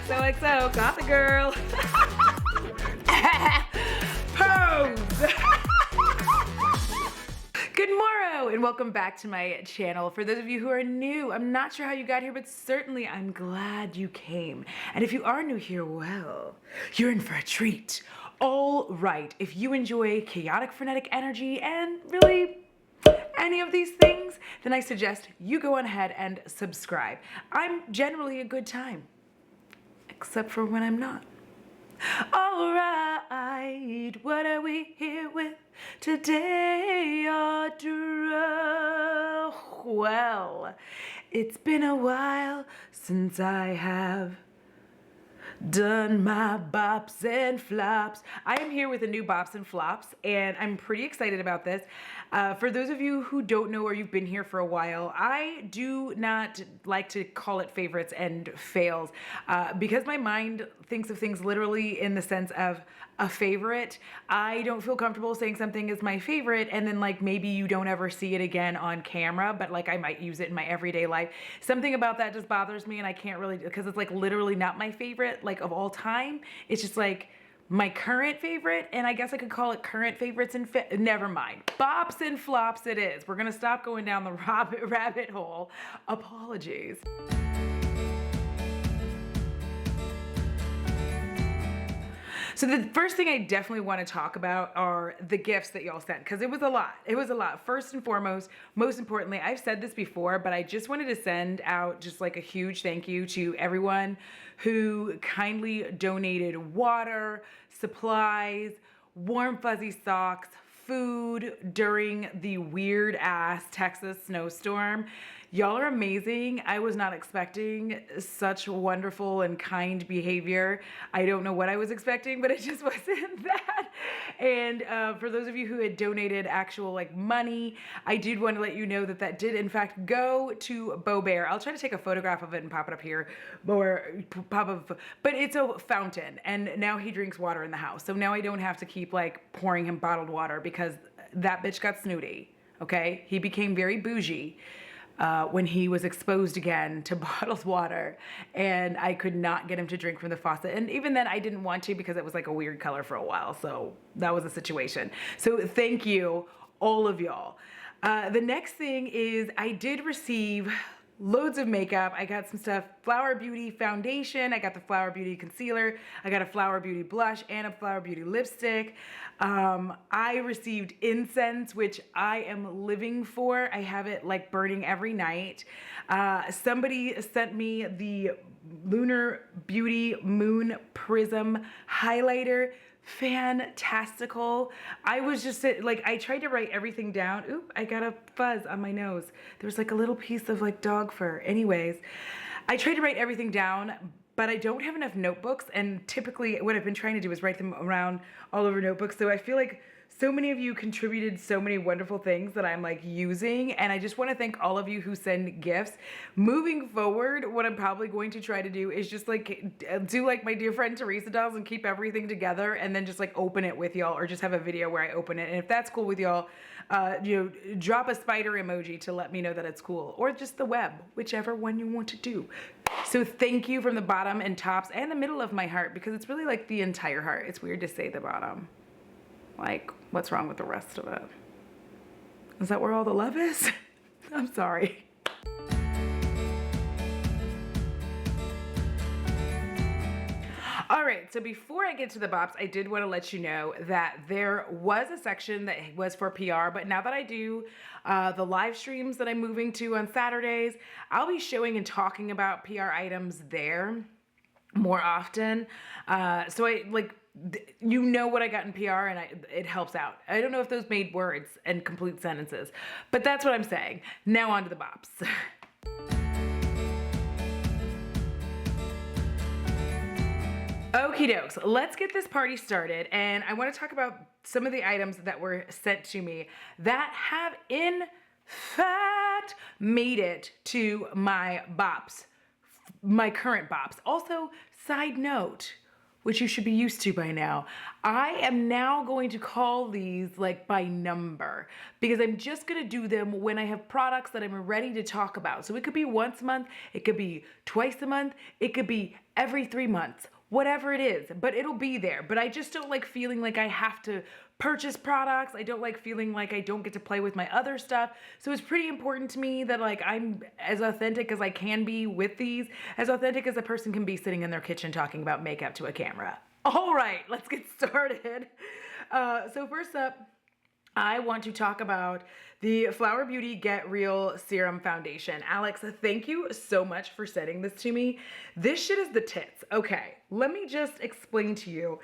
XOXO, got the girl. Pose. Good morrow and welcome back to my channel. For those of you who are new, I'm not sure how you got here, but certainly I'm glad you came. And if you are new here, well, you're in for a treat. All right, if you enjoy chaotic, frenetic energy and really any of these things, then I suggest you go on ahead and subscribe. I'm generally a good time, except for when I'm not. All right, what are we here with today, Audra? Well, it's been a while since I have done my Bops and Flops. I am here with a new Bops and Flops, and I'm pretty excited about this. For those of you who don't know or you've been here for a while, I do not like to call it favorites and fails because my mind thinks of things literally in the sense of a favorite. I don't feel comfortable saying something is my favorite and then like maybe you don't ever see it again on camera, but like I might use it in my everyday life. Something about that just bothers me and I can't really, because it's like literally not my favorite like of all time. It's just like my current favorite, and I guess I could call it current favorites and never mind. Bops and flops it is. We're gonna stop going down the rabbit hole. Apologies. So the first thing I definitely want to talk about are the gifts that y'all sent, because it was a lot. It was a lot. First and foremost, most importantly, I've said this before, but I just wanted to send out just like a huge thank you to everyone who kindly donated water, supplies, warm fuzzy socks, food during the weird ass Texas snowstorm. Y'all are amazing. I was not expecting such wonderful and kind behavior. I don't know what I was expecting, but it just wasn't that. And for those of you who had donated actual like money, I did want to let you know that that did in fact go to Bo Bear. I'll try to take a photograph of it and pop it up here, or pop up, but it's a fountain and now he drinks water in the house. So now I don't have to keep like pouring him bottled water because that bitch got snooty, okay? He became very bougie when he was exposed again to bottled water, and I could not get him to drink from the faucet. And even then I didn't want to because it was like a weird color for a while. So that was a situation. So thank you, all of y'all. The next thing is I did receive loads of makeup. I got some stuff, Flower Beauty foundation. I got the Flower Beauty concealer. I got a Flower Beauty blush and a Flower Beauty lipstick. I received incense, which I am living for. I have it like burning every night. Somebody sent me the Lunar Beauty Moon Prism highlighter. Fantastical. I was just like, I tried to write everything down. Oop, I got a fuzz on my nose. There was like a little piece of like dog fur. Anyways, I tried to write everything down, but I don't have enough notebooks. And typically what I've been trying to do is write them around all over notebooks. So I feel like so many of you contributed so many wonderful things that I'm like using, and I just want to thank all of you who send gifts. Moving forward, what I'm probably going to try to do is just like do like my dear friend Teresa does and keep everything together and then just like open it with y'all, or just have a video where I open it. And if that's cool with y'all, you know, drop a spider emoji to let me know that it's cool, or just the web, whichever one you want to do. So thank you from the bottom and tops and the middle of my heart, because it's really like the entire heart. It's weird to say the bottom. Like, what's wrong with the rest of it? Is that where all the love is? I'm sorry. All right, so before I get to the bops, I did want to let you know that there was a section that was for PR, but now that I do the live streams that I'm moving to on Saturdays, I'll be showing and talking about PR items there more often. So I like, you know what I got in PR, and it helps out. I don't know if those made words and complete sentences, but that's what I'm saying. Now on to the bops. Okie dokes, let's get this party started, and I want to talk about some of the items that were sent to me that have in fact made it to my bops, my current bops. Also, side note, which you should be used to by now. I am now going to call these like by number because I'm just gonna do them when I have products that I'm ready to talk about. So it could be once a month, it could be twice a month, it could be every 3 months, whatever it is, but it'll be there. But I just don't like feeling like I have to purchase products. I don't like feeling like I don't get to play with my other stuff. So it's pretty important to me that like I'm as authentic as I can be with these, as authentic as a person can be sitting in their kitchen talking about makeup to a camera. All right, let's get started. So first up, I want to talk about the Flower Beauty Get Real Serum Foundation. Alex, thank you so much for sending this to me. This shit is the tits. Okay, let me just explain to you.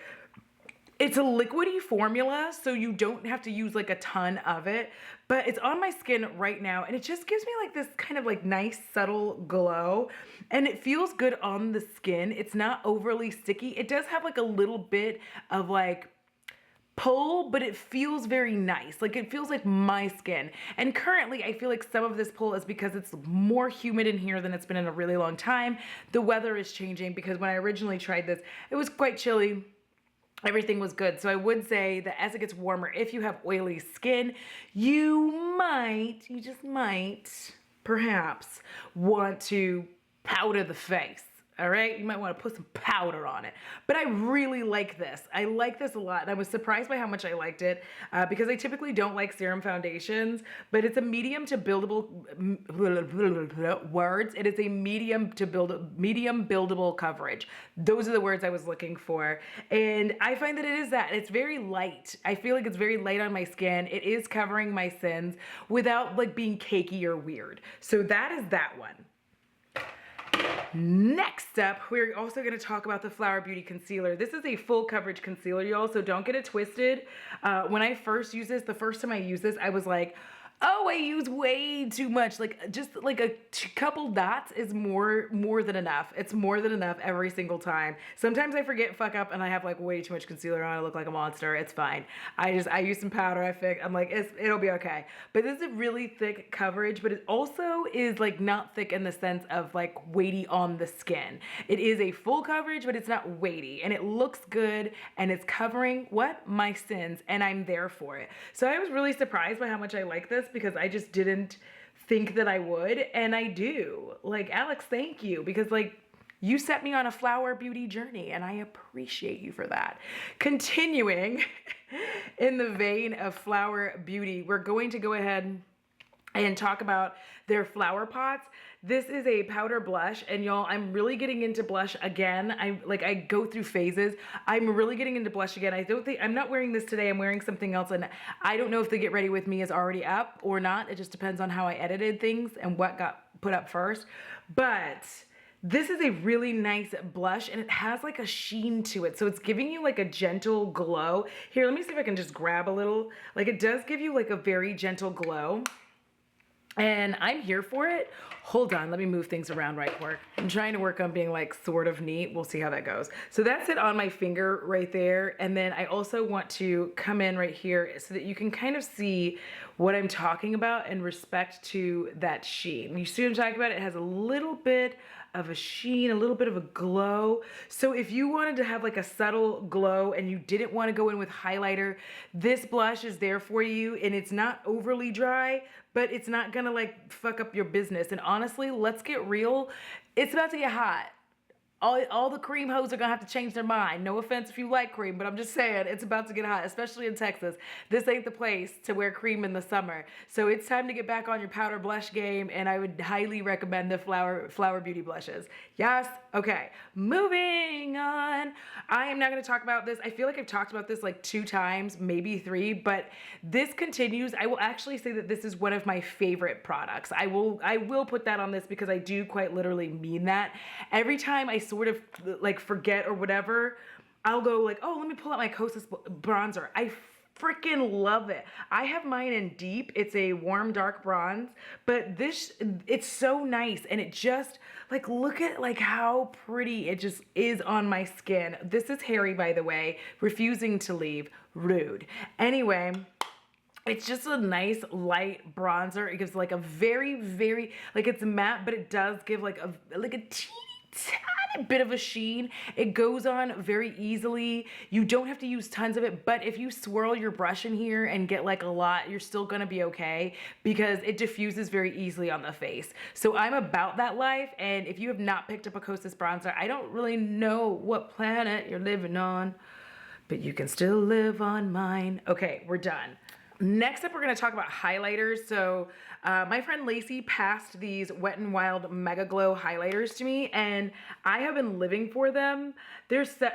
It's a liquidy formula, so you don't have to use like a ton of it, but it's on my skin right now, and it just gives me like this kind of like nice subtle glow, and it feels good on the skin. It's not overly sticky. It does have like a little bit of like pull, but it feels very nice. Like it feels like my skin. And currently I feel like some of this pull is because it's more humid in here than it's been in a really long time. The weather is changing because when I originally tried this, it was quite chilly. Everything was good. So I would say that as it gets warmer, if you have oily skin, you just might, perhaps want to powder the face. All right, you might want to put some powder on it. But I really like this. I like this a lot. And I was surprised by how much I liked it because I typically don't like serum foundations, but it's a medium to buildable words. It is a medium buildable coverage. Those are the words I was looking for. And I find that it is that. It's very light. I feel like it's very light on my skin. It is covering my sins without like being cakey or weird. So that is that one. Next up, we're also going to talk about the Flower Beauty Concealer. This is a full coverage concealer, y'all, so don't get it twisted. When I first used this, the first time I used this, I was like, oh, I use way too much. Like just like a couple dots is more than enough. It's more than enough every single time. Sometimes I forget, fuck up, and I have like way too much concealer on. I look like a monster. It's fine. I use some powder. I'm like, it'll be okay. But this is a really thick coverage, but it also is like not thick in the sense of like weighty on the skin. It is a full coverage, but it's not weighty, and it looks good, and it's covering what? My sins, and I'm there for it. So I was really surprised by how much I like this, because I just didn't think that I would, and I do. Like, Alex, thank you, because like you set me on a flower beauty journey, and I appreciate you for that. Continuing in the vein of flower beauty, we're going to go ahead and talk about their flower pots. This is a powder blush, and y'all, I'm really getting into blush again. I go through phases. I'm really getting into blush again. I'm not wearing this today. I'm wearing something else, and I don't know if the Get Ready With Me is already up or not. It just depends on how I edited things and what got put up first. But this is a really nice blush, and it has like a sheen to it. So it's giving you like a gentle glow. Here, let me see if I can just grab a little. Like, it does give you like a very gentle glow. And I'm here for it. Hold on, let me move things around right quick. I'm trying to work on being like sort of neat. We'll see how that goes. So that's it on my finger right there. And then I also want to come in right here so that you can kind of see what I'm talking about in respect to that sheen. You see what I'm talking about? It has a little bit of a sheen, a little bit of a glow. So if you wanted to have like a subtle glow and you didn't want to go in with highlighter, this blush is there for you, and it's not overly dry, but it's not gonna like fuck up your business. And honestly, let's get real, it's about to get hot. All the cream hoes are gonna have to change their mind. No offense if you like cream, but I'm just saying it's about to get hot, especially in Texas. This ain't the place to wear cream in the summer. So it's time to get back on your powder blush game, and I would highly recommend the Flower Beauty blushes. Yes? Okay, moving on. I am not gonna talk about this. I feel like I've talked about this like 2 times, maybe 3, but this continues. I will actually say that this is one of my favorite products. I will put that on this because I do quite literally mean that. Every time I sort of like forget or whatever, I'll go like, oh, let me pull out my Kosas bronzer. I freaking love it. I have mine in deep. It's a warm dark bronze, but this, it's so nice, and it just like, look at like how pretty it just is on my skin. This is Harry, by the way, refusing to leave. Rude. Anyway, it's just a nice light bronzer. It gives like a very, very, like, it's matte, but it does give like a teeny tiny tiny bit of a sheen. It goes on very easily. You don't have to use tons of it, but if you swirl your brush in here and get like a lot, you're still gonna be okay because it diffuses very easily on the face. So I'm about that life, and if you have not picked up a Kosas bronzer, I don't really know what planet you're living on, but you can still live on mine. Okay, we're done. Next up, we're gonna talk about highlighters. So my friend Lacey passed these Wet n Wild Mega Glow highlighters to me, and I have been living for them.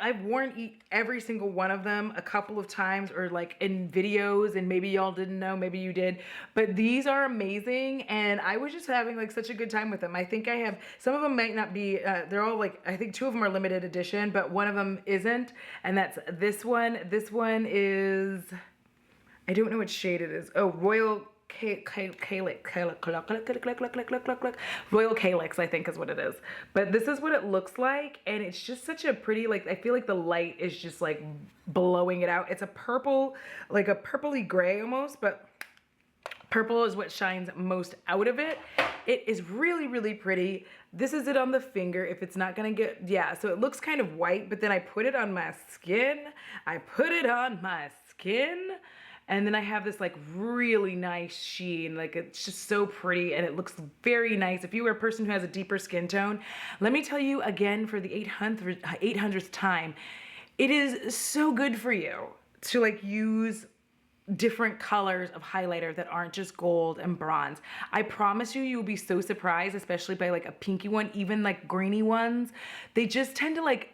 I've worn every single one of them a couple of times, or like in videos, and maybe y'all didn't know, maybe you did, but these are amazing, and I was just having like such a good time with them. I think I have, some of them might not be, they're all like, I think 2 of them are limited edition, but one of them isn't, and that's this one. This one is, I don't know what shade it is. Oh, Royal Royal Calyx, I think is what it is. But this is what it looks like, and it's just such a pretty, like, I feel like the light is just like blowing it out. It's a purple, like a purpley gray almost, but purple is what shines most out of it. It is really, really pretty. This is it on the finger. If it's not gonna get, yeah, so it looks kind of white, but then I put it on my skin. And then I have this like really nice sheen, like it's just so pretty and it looks very nice. If you are a person who has a deeper skin tone, let me tell you again for the 800th time, it is so good for you to like use different colors of highlighter that aren't just gold and bronze. I promise you, you'll be so surprised, especially by like a pinky one, even like greeny ones. They just tend to like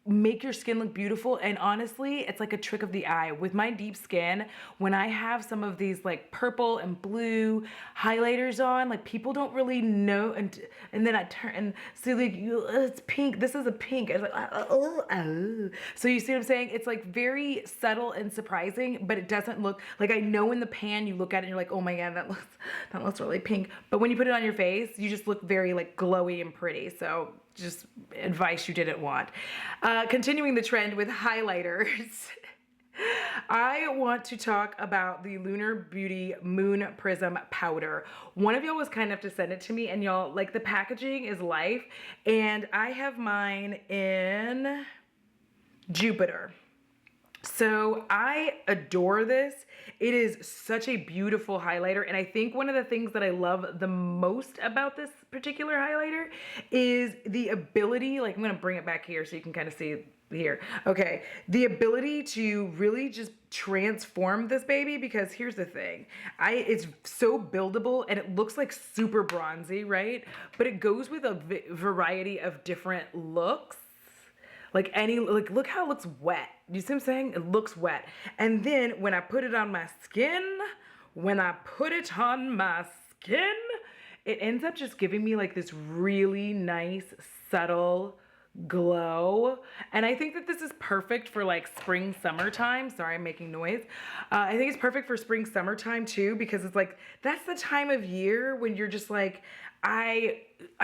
make your skin look beautiful, and honestly, it's like a trick of the eye. With my deep skin, when I have some of these like purple and blue highlighters on, like people don't really know, and then I turn and see like, it's pink, this is a pink, it's like, oh. So you see what I'm saying? It's like very subtle and surprising, but it doesn't look, like I know in the pan, you look at it and you're like, oh my God, that looks really pink. But when you put it on your face, you just look very like glowy and pretty. So just advice you didn't want. Continuing the trend with highlighters, I want to talk about the Lunar Beauty Moon Prism Powder. One of y'all was kind enough to send it to me, and y'all, like, the packaging is life, and I have mine in Jupiter. So I adore this. It is such a beautiful highlighter, and I think one of the things that I love the most about this particular highlighter is the ability, like I'm gonna bring it back here so you can kind of see here. Okay, the ability to really just transform this baby, because here's the thing, it's so buildable and it looks like super bronzy, right? But it goes with a variety of different looks. Like look how it looks wet. You see what I'm saying? It looks wet. And then when I put it on my skin, it ends up just giving me like this really nice, subtle glow. And I think that this is perfect for like spring, summertime. Sorry, I'm making noise. I think it's perfect for spring, summertime too, because it's like, that's the time of year when you're just like, I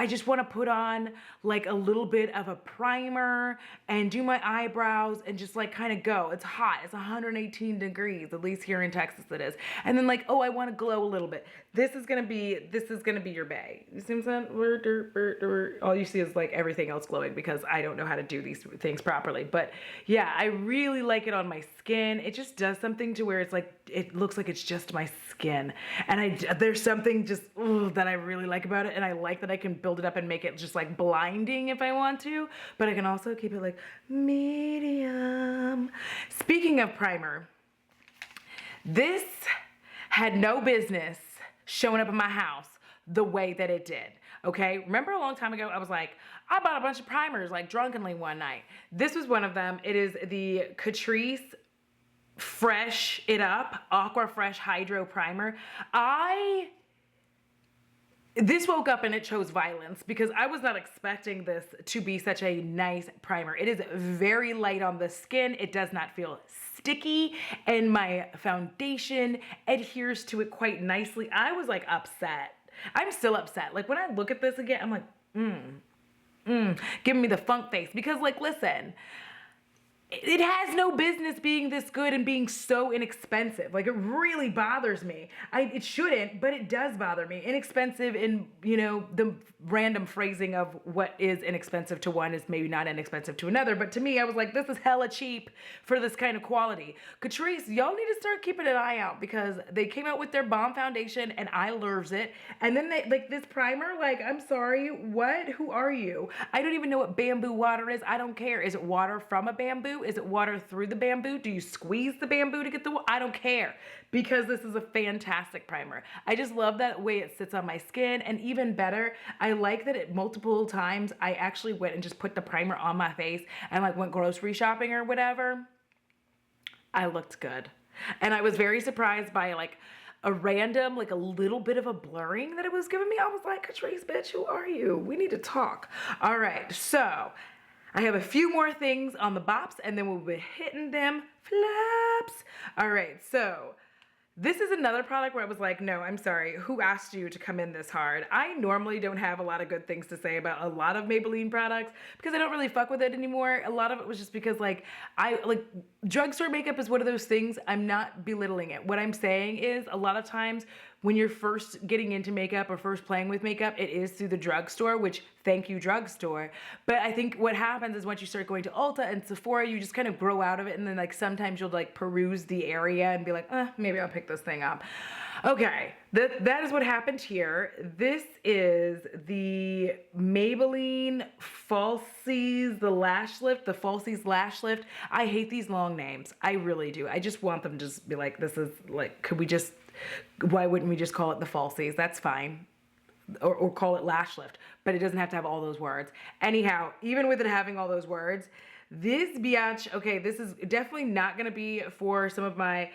just want to put on like a little bit of a primer and do my eyebrows and just like kind of go. It's hot. It's 118 degrees, at least here in Texas it is. And then like, oh, I want to glow a little bit. This is gonna be your bae. You see what I'm saying? All you see is like everything else glowing because I don't know how to do these things properly. But yeah, I really like it on my skin. It just does something to where it's like, it looks like it's just my skin. And there's something just that I really like about it. And I like that I can build it up and make it just like blinding if I want to, but I can also keep it like medium. Speaking of primer, this had no business showing up in my house the way that it did. Okay, remember a long time ago, I was like, I bought a bunch of primers like drunkenly one night. This was one of them. It is the Catrice Fresh It Up Aqua Fresh Hydro Primer. This woke up and it chose violence because I was not expecting this to be such a nice primer. It is very light on the skin. It does not feel sticky, and my foundation adheres to it quite nicely. I was like upset. I'm still upset. Like when I look at this again, I'm like, giving me the funk face because like, listen, it has no business being this good and being so inexpensive. Like, it really bothers me. It shouldn't, but it does bother me. Inexpensive in, you know, the random phrasing of what is inexpensive to one is maybe not inexpensive to another. But to me, I was like, this is hella cheap for this kind of quality. Catrice, y'all need to start keeping an eye out because they came out with their bomb foundation and I loves it. And then they, like, this primer, like, I'm sorry, what? Who are you? I don't even know what bamboo water is. I don't care. Is it water from a bamboo? Is it water through the bamboo? Do you squeeze the bamboo to get the water? I don't care because this is a fantastic primer. I just love that way it sits on my skin, and even better, I like that it multiple times I actually went and just put the primer on my face and like went grocery shopping or whatever. I looked good. And I was very surprised by like a random, like a little bit of a blurring that it was giving me. I was like, Catrice, bitch, who are you? We need to talk. All right, so I have a few more things on the bops and then we'll be hitting them flops. All right, so this is another product where I was like, no, I'm sorry. Who asked you to come in this hard? I normally don't have a lot of good things to say about a lot of Maybelline products because I don't really fuck with it anymore. A lot of it was just because like, drugstore makeup is one of those things. I'm not belittling it. What I'm saying is a lot of times when you're first getting into makeup or first playing with makeup, it is through the drugstore, which thank you drugstore. But I think what happens is once you start going to Ulta and Sephora, you just kind of grow out of it. And then like sometimes you'll like peruse the area and be like, maybe I'll pick this thing up. Okay, that is what happened here. This is the Maybelline Falsies, the lash lift, the Falsies lash lift. I hate these long names. I really do. I just want them to just be like, this is like, could we just, why wouldn't we just call it the Falsies? That's fine. Or call it lash lift, but it doesn't have to have all those words. Anyhow, even with it having all those words, this biatch, okay, this is definitely not gonna be for some of my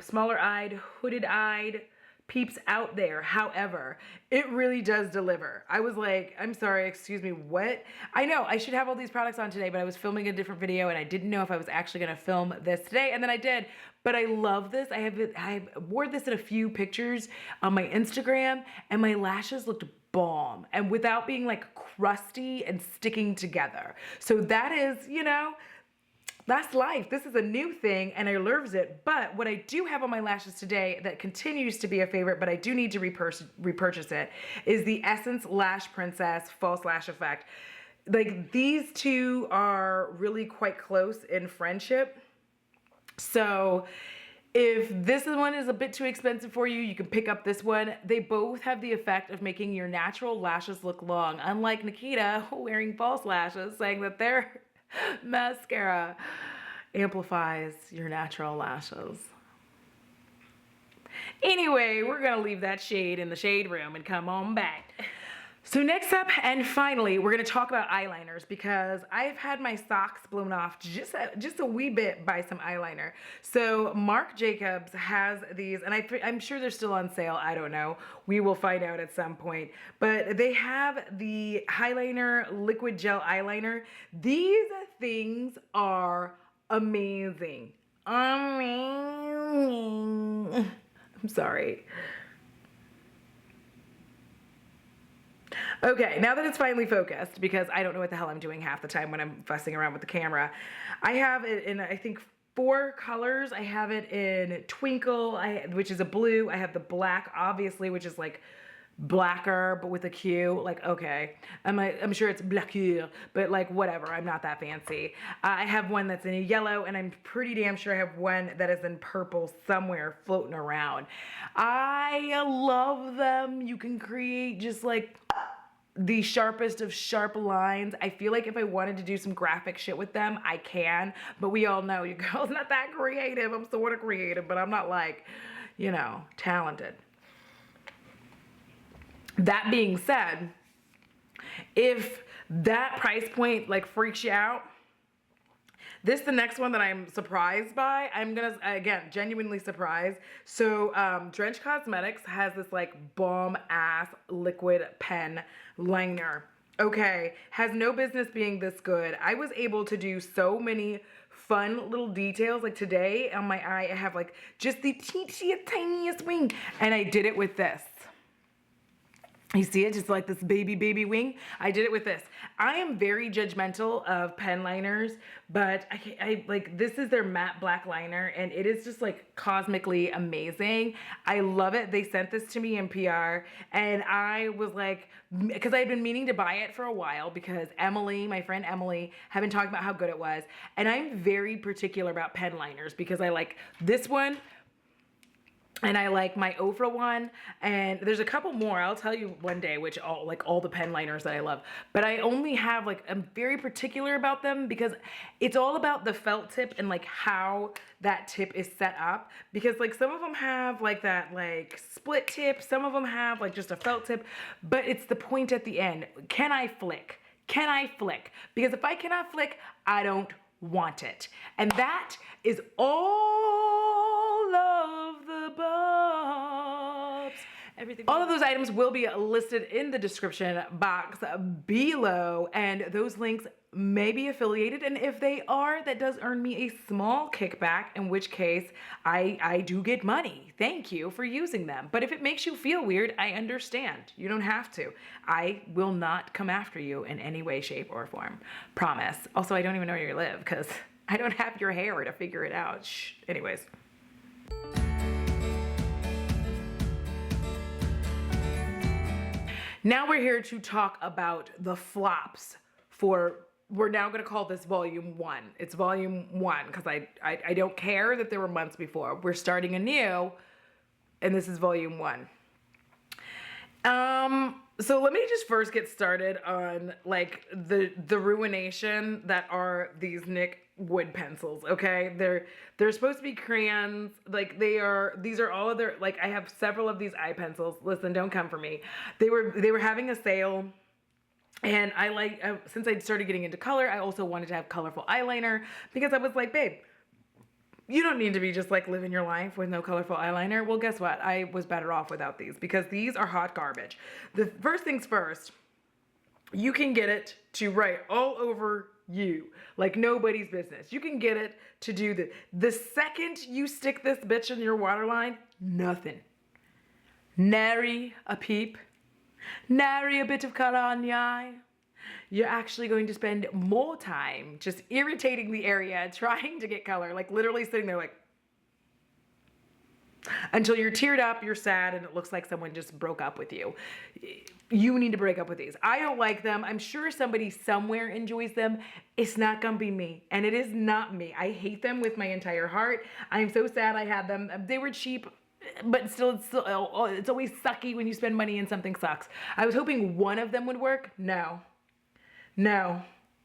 smaller-eyed, hooded-eyed peeps out there. However, it really does deliver. I was like, I'm sorry, excuse me, what? I know I should have all these products on today, but I was filming a different video and I didn't know if I was actually gonna film this today, and then I did. But I love this. I wore this in a few pictures on my Instagram and my lashes looked bomb and without being like crusty and sticking together. So that is, you know, that's life. This is a new thing and I loves it. But what I do have on my lashes today that continues to be a favorite, but I do need to repurchase it, is the Essence Lash Princess False Lash Effect. Like, these two are really quite close in friendship. So if this one is a bit too expensive for you, you can pick up this one. They both have the effect of making your natural lashes look long. Unlike Nikita wearing false lashes, saying that their mascara amplifies your natural lashes. Anyway, we're gonna leave that shade in the shade room and come on back. So next up, and finally, we're gonna talk about eyeliners because I've had my socks blown off just a wee bit by some eyeliner. So Marc Jacobs has these, and I'm sure they're still on sale. I don't know. We will find out at some point. But they have the Highliner Liquid Gel Eyeliner. These things are amazing. Amazing. I'm sorry. Okay, now that it's finally focused, because I don't know what the hell I'm doing half the time when I'm fussing around with the camera, I have it in, I think, 4 colors. I have it in Twinkle, which is a blue. I have the black, obviously, which is like blacker, but with a Q. Like, okay, I'm sure it's blacker, but like, whatever. I'm not that fancy. I have one that's in a yellow, and I'm pretty damn sure I have one that is in purple somewhere floating around. I love them. You can create just like the sharpest of sharp lines. I feel like if I wanted to do some graphic shit with them, I can, but we all know your girl's not that creative. I'm sort of creative, but I'm not like, you know, talented. That being said, if that price point like freaks you out, this is the next one that I'm surprised by. I'm gonna, again, genuinely surprised. So Drench Cosmetics has this like bomb ass liquid pen liner. Okay, has no business being this good. I was able to do so many fun little details. Like today on my eye, I have like just the teensy tiniest wing, and I did it with this. You see it? Just like this baby wing. I did it with this. I am very judgmental of pen liners, but I like, this is their matte black liner and it is just like cosmically amazing. I love it. They sent this to me in PR and I was like, because I had been meaning to buy it for a while because Emily, my friend Emily, had been talking about how good it was. And I'm very particular about pen liners because I like this one, and I like my Ofra one, and there's a couple more. I'll tell you one day which all the pen liners that I love. But I only have like, I'm very particular about them because it's all about the felt tip and like how that tip is set up. Because like some of them have like that like split tip, some of them have like just a felt tip, but it's the point at the end. Can I flick? Can I flick? Because if I cannot flick, I don't want it. And that is all of the Bops. Everything. All of those items will be listed in the description box below, and those links may be affiliated, and if they are, that does earn me a small kickback, in which case I do get money. Thank you for using them. But if it makes you feel weird, I understand. You don't have to. I will not come after you in any way, shape, or form. Promise. Also, I don't even know where you live because I don't have your hair to figure it out. Shh. Anyways. Now we're here to talk about the flops for, we're now going to call this volume 1. It's volume 1 because I don't care that there were months before. We're starting anew, and this is volume 1. So let me just first get started on like the ruination that are these NYX wood pencils. Okay, they're supposed to be crayons. Like these are all of their, like I have several of these eye pencils. Listen, don't come for me. They were having a sale. And since I started getting into color, I also wanted to have colorful eyeliner because I was like, babe, you don't need to be just like living your life with no colorful eyeliner. Well, guess what? I was better off without these because these are hot garbage. The first things first, you can get it to write all over you like nobody's business. You can get it to do the second you stick this bitch in your waterline, nothing. Nary a peep. Nary a bit of color on the eye. You're actually going to spend more time just irritating the area, trying to get color, like literally sitting there like, until you're teared up, you're sad, and it looks like someone just broke up with you. You need to break up with these. I don't like them. I'm sure somebody somewhere enjoys them. It's not gonna be me, and it is not me. I hate them with my entire heart. I'm so sad I had them. They were cheap, but still, it's always sucky when you spend money and something sucks. I was hoping one of them would work. No.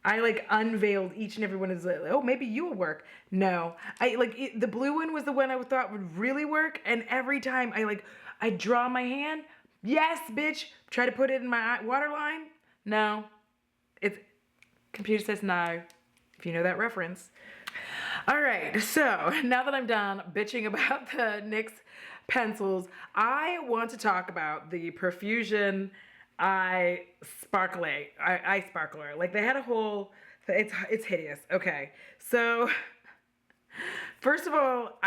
I like unveiled each and every one of those. Oh, maybe you will work. No. The blue one was the one I thought would really work. And every time I draw my hand. Yes, bitch. Try to put it in my waterline. No. Computer says no. If you know that reference. All right. So now that I'm done bitching about the NYX pencils, I want to talk about the Profusion eye sparkler. Like they had a whole, it's hideous. Okay, so first of all,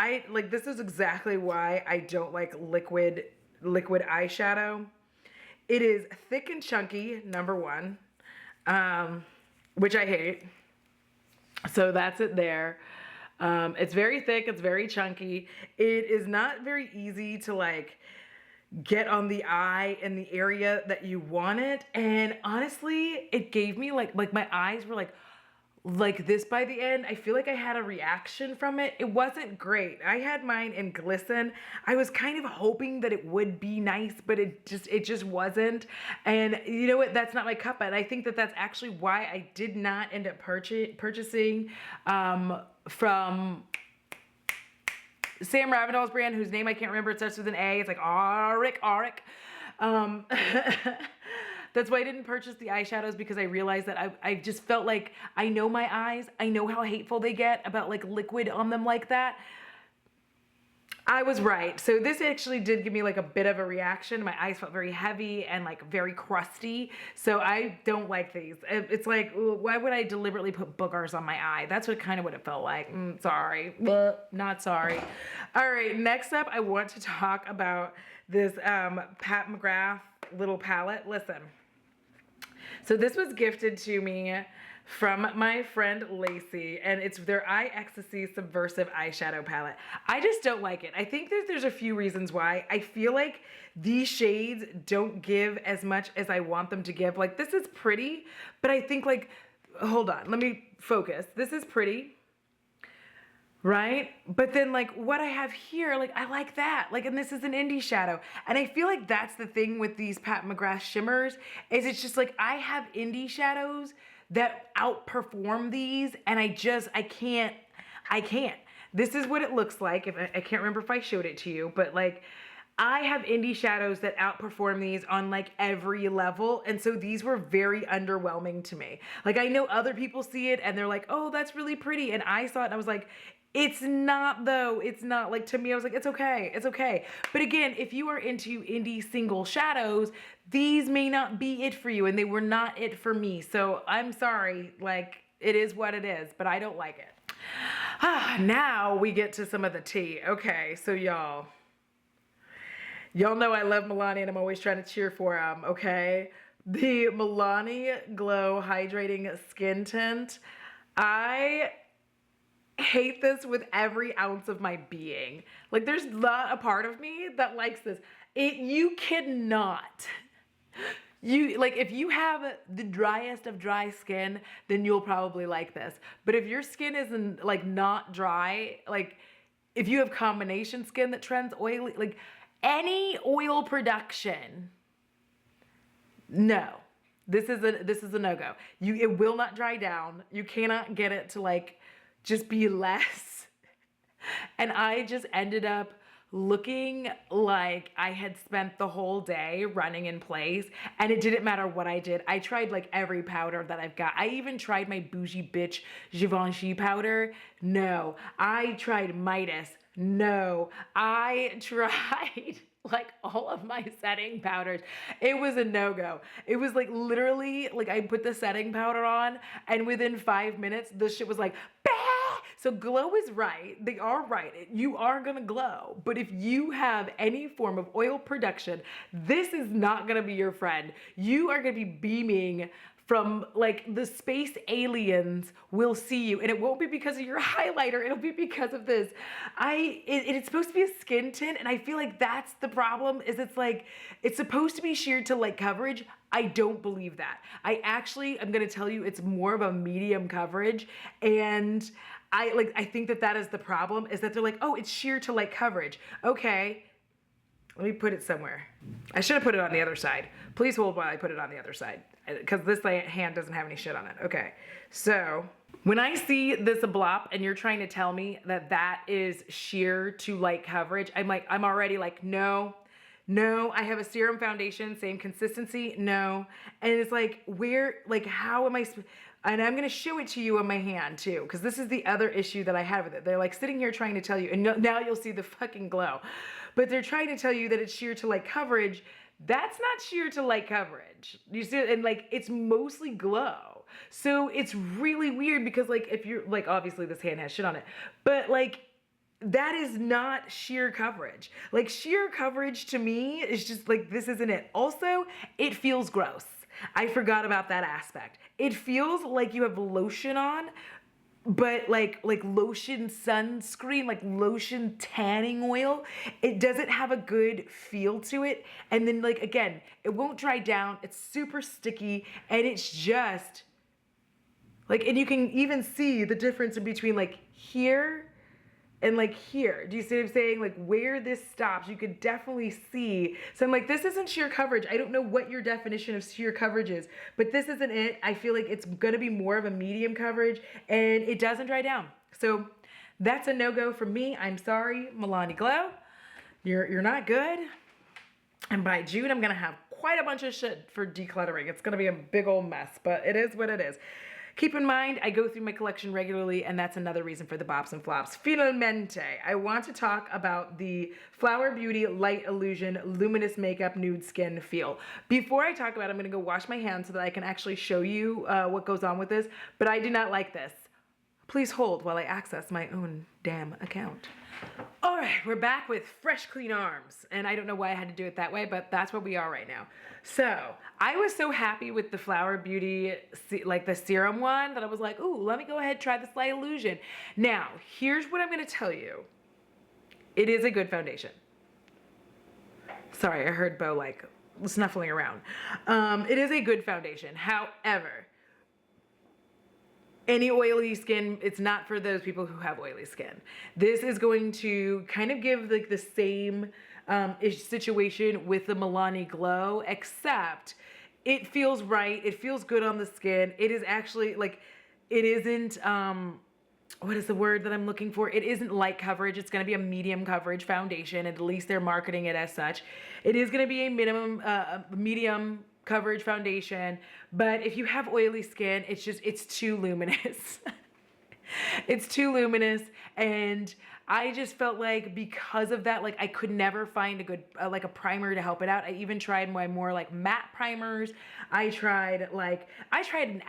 this is exactly why I don't like liquid eyeshadow. It is thick and chunky, number one, which I hate. So that's it there. It's very thick, it's very chunky. It is not very easy to like get on the eye in the area that you want it. And honestly, it gave me like my eyes were like this by the end. I feel like I had a reaction from it. It wasn't great. I had mine in Glisten. I was kind of hoping that it would be nice, but it just wasn't. And you know what? That's not my cup. And I think that that's actually why I did not end up purchasing from Sam Ravindal's brand, whose name I can't remember. It starts with an A. It's like Auric. That's why I didn't purchase the eyeshadows, because I realized that I just felt like I know my eyes. I know how hateful they get about like liquid on them like that. I was right. So this actually did give me like a bit of a reaction. My eyes felt very heavy and like very crusty. So I don't like these. It's like, why would I deliberately put boogers on my eye? That's what it felt like. Sorry, but not sorry. All right, next up, I want to talk about this Pat McGrath little palette. Listen. So this was gifted to me from my friend Lacey, and it's their Eye Ecstasy Subversive Eyeshadow Palette. I just don't like it. I think there's a few reasons why. I feel like these shades don't give as much as I want them to give. Like, this is pretty, but I think, like, hold on, let me focus. This is pretty, right? But then, like, what I have here, like, I like that. Like, and this is an indie shadow. And I feel like that's the thing with these Pat McGrath shimmers, is it's just like, I have indie shadows that outperform these, and I can't. This is what it looks like. If I can't remember if I showed it to you, but like, I have indie shadows that outperform these on like every level. And so these were very underwhelming to me. Like, I know other people see it and they're like, oh, that's really pretty. And I saw it and I was like, it's not though. It's not. Like, to me, I was like, it's okay. It's okay. But again, if you are into indie single shadows, these may not be it for you, and they were not it for me. So I'm sorry. Like, it is what it is, but I don't like it. Now we get to some of the tea. Okay, so y'all know I love Milani and I'm always trying to cheer for him, okay? The Milani Glow Hydrating Skin Tint. I hate this with every ounce of my being. Like, there's not a part of me that likes this. You cannot. Like, if you have the driest of dry skin, then you'll probably like this. But if your skin isn't, like, not dry, like, if you have combination skin that trends oily, like, any oil production, no. This is a no-go. It will not dry down. You cannot get it to, like, just be less. And I just ended up looking like I had spent the whole day running in place, and it didn't matter what I did. I tried like every powder that I've got. I even tried my bougie bitch Givenchy powder. No. I tried Midas. No. I tried like all of my setting powders. It was a no-go. It was like literally like I put the setting powder on, and within 5 minutes, this shit was like, bah! So Glow is right. They are right. You are gonna glow. But if you have any form of oil production, this is not gonna be your friend. You are gonna be beaming from like the space aliens will see you, and it won't be because of your highlighter. It'll be because of this. It's supposed to be a skin tint, and I feel like that's the problem. Is it's like it's supposed to be sheer to light coverage. I don't believe that. I'm gonna tell you, it's more of a medium coverage, and I think that is the problem. Is that they're like, oh, it's sheer to light coverage. Okay. Let me put it somewhere. I should have put it on the other side. Please hold while I put it on the other side, because this hand doesn't have any shit on it. Okay, so when I see this blop and you're trying to tell me that is sheer to light coverage, I'm already like, no, I have a serum foundation, same consistency, no. And it's like, how am I, and I'm gonna show it to you on my hand too, because this is the other issue that I have with it. They're like sitting here trying to tell you, and now you'll see the fucking glow. But they're trying to tell you that it's sheer to light coverage. That's not sheer to light coverage. You see, and like it's mostly glow. So it's really weird, because like if you're like, obviously this hand has shit on it, but like that is not sheer coverage. Like, sheer coverage to me is just like, this isn't it. Also, it feels gross. I forgot about that aspect. It feels like you have lotion on, but like lotion sunscreen, like lotion tanning oil. It doesn't have a good feel to it. And then like, again, it won't dry down. It's super sticky, and it's just like, and you can even see the difference in between like here and like here. Do you see what I'm saying? Like where this stops, you could definitely see. So I'm like, this isn't sheer coverage. I don't know what your definition of sheer coverage is, but this isn't it. I feel like it's gonna be more of a medium coverage, and it doesn't dry down. So that's a no-go for me. I'm sorry, Milani Glow. You're not good. And by June, I'm gonna have quite a bunch of shit for decluttering. It's gonna be a big old mess, but it is what it is. Keep in mind, I go through my collection regularly, and that's another reason for the Bops and Flops. Finalmente, I want to talk about the Flower Beauty Light Illusion Luminous Makeup Nude Skin Feel. Before I talk about it, I'm going to go wash my hands so that I can actually show you what goes on with this, but I do not like this. Please hold while I access my own damn account. All right, we're back with fresh, clean arms. And I don't know why I had to do it that way, but that's where we are right now. So I was so happy with the Flower Beauty, like the serum one, that I was like, ooh, let me go ahead and try this Light Illusion. Now, here's what I'm gonna tell you. It is a good foundation. Sorry, I heard Bo like snuffling around. It is a good foundation. However, any oily skin, it's not for those people who have oily skin. This is going to kind of give like the same ish situation with the Milani Glow, except it feels right. It feels good on the skin. It is actually like, it isn't, what is the word that I'm looking for? It isn't light coverage. It's going to be a medium coverage foundation. At least they're marketing it as such. It is going to be a medium coverage foundation, but if you have oily skin, it's too luminous. It's too luminous, and I just felt like because of that, like I could never find a good like a primer to help it out. I even tried my more like matte primers. I tried an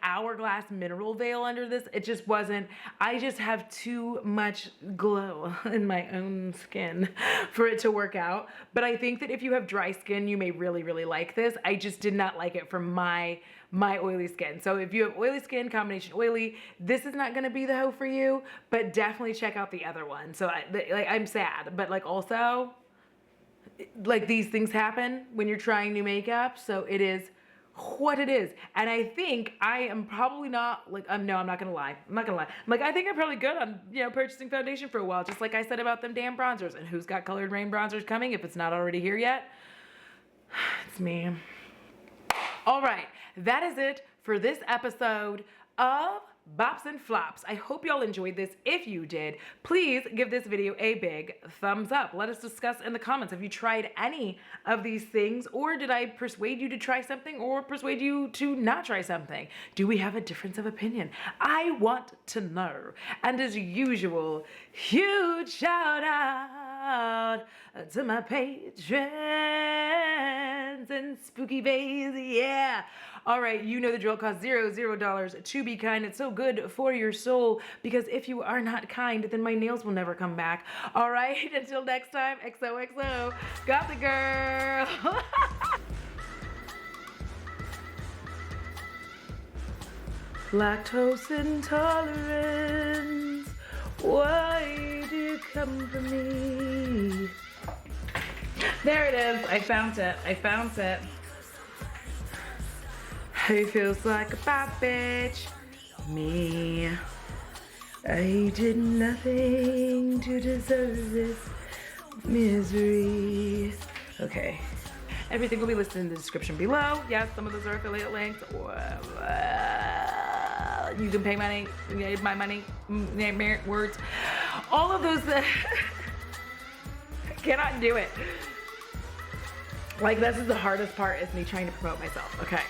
Hourglass mineral veil under this. It just wasn't. I just have too much glow in my own skin for it to work out. But I think that if you have dry skin, you may really, really like this. I just did not like it for my oily skin. So if you have oily skin, combination oily, this is not going to be the hoe for you, but definitely check out the other one. So I'm sad, but like also like these things happen when you're trying new makeup. So it is what it is. And I think I am probably not like, no, I'm not going to lie. I'm not going to lie. Like, I think I'm probably good on, purchasing foundation for a while, just like I said about them damn bronzers. And who's got colored rain bronzers coming if it's not already here yet? It's me. All right, that is it for this episode of Bops and Flops. I hope y'all enjoyed this. If you did, please give this video a big thumbs up. Let us discuss in the comments. Have you tried any of these things, or did I persuade you to try something or persuade you to not try something? Do we have a difference of opinion? I want to know. And as usual, huge shout out to my patrons and spooky bays, yeah. All right, you know the drill. Costs $0 to be kind. It's so good for your soul, because if you are not kind, then my nails will never come back. All right, until next time, XOXO, got the girl. Lactose intolerance, why do you come for me? There it is. I found it. Who feels like a bad bitch? Me. I did nothing to deserve this misery. Okay. Everything will be listed in the description below. Yes, some of those are affiliate links. You can pay money, my money, words. All of those. I cannot do it. Like, this is the hardest part, is me trying to promote myself. Okay.